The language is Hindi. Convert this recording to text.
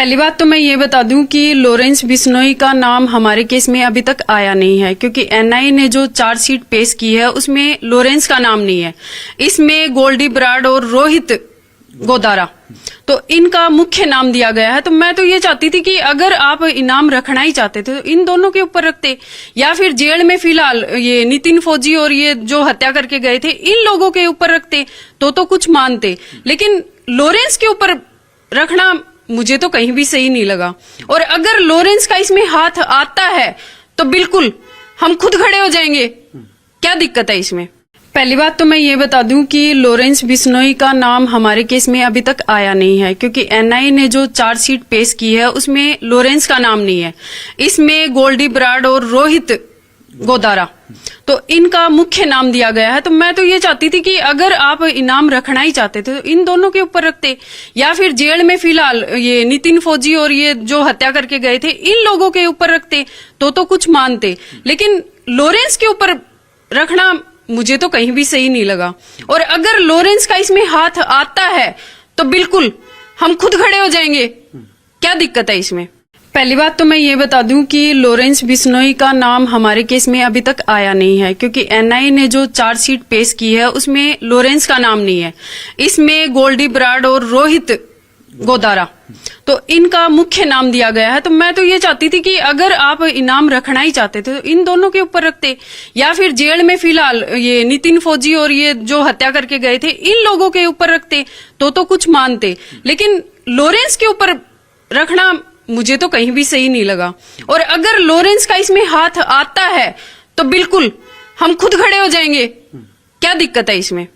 पहली बात तो मैं ये बता दूं कि लॉरेंस बिश्नोई का नाम हमारे केस में अभी तक आया नहीं है, क्योंकि एनआईए ने जो चार्जशीट पेश की है उसमें लॉरेंस का नाम नहीं है। इसमें गोल्डी बराड़ और रोहित गोदारा तो इनका मुख्य नाम दिया गया है। तो मैं तो ये चाहती थी कि अगर आप इनाम रखना ही चाहते थे तो इन दोनों के ऊपर रखते, या फिर जेल में फिलहाल ये नितिन फौजी और ये जो हत्या करके गए थे इन लोगों के ऊपर रखते तो कुछ मानते, लेकिन लॉरेंस के ऊपर रखना मुझे तो कहीं भी सही नहीं लगा। और अगर लॉरेंस का इसमें हाथ आता है तो बिल्कुल हम खुद खड़े हो जाएंगे, क्या दिक्कत है इसमें। पहली बात तो मैं ये बता दूं कि लॉरेंस बिश्नोई का नाम हमारे केस में अभी तक आया नहीं है, क्योंकि एनआईए ने जो चार्जशीट पेश की है उसमें लॉरेंस का नाम नहीं है। इसमें गोल्डी बराड़ और रोहित गोदारा तो इनका मुख्य नाम दिया गया है। तो मैं तो ये चाहती थी कि अगर आप इनाम रखना ही चाहते थे तो इन दोनों के ऊपर रखते, या फिर जेल में फिलहाल ये नितिन फौजी और ये जो हत्या करके गए थे इन लोगों के ऊपर रखते तो कुछ मानते, लेकिन लॉरेंस के ऊपर रखना मुझे तो कहीं भी सही नहीं लगा। और अगर लॉरेंस का इसमें हाथ आता है तो बिल्कुल हम खुद खड़े हो जाएंगे, क्या दिक्कत है इसमें। पहली बात तो मैं ये बता दूं कि लॉरेंस बिश्नोई का नाम हमारे केस में अभी तक आया नहीं है, क्योंकि एनआईए ने जो चार्जशीट पेश की है उसमें लॉरेंस का नाम नहीं है। इसमें गोल्डी बराड़ और रोहित गोदारा तो इनका मुख्य नाम दिया गया है। तो मैं तो ये चाहती थी कि अगर आप इनाम रखना ही चाहते थे तो इन दोनों के ऊपर रखते, या फिर जेल में फिलहाल ये नितिन फौजी और ये जो हत्या करके गए थे इन लोगों के ऊपर रखते तो कुछ मानते, लेकिन लॉरेंस के ऊपर रखना मुझे तो कहीं भी सही नहीं लगा। और अगर लॉरेंस का इसमें हाथ आता है तो बिल्कुल हम खुद खड़े हो जाएंगे, क्या दिक्कत है इसमें।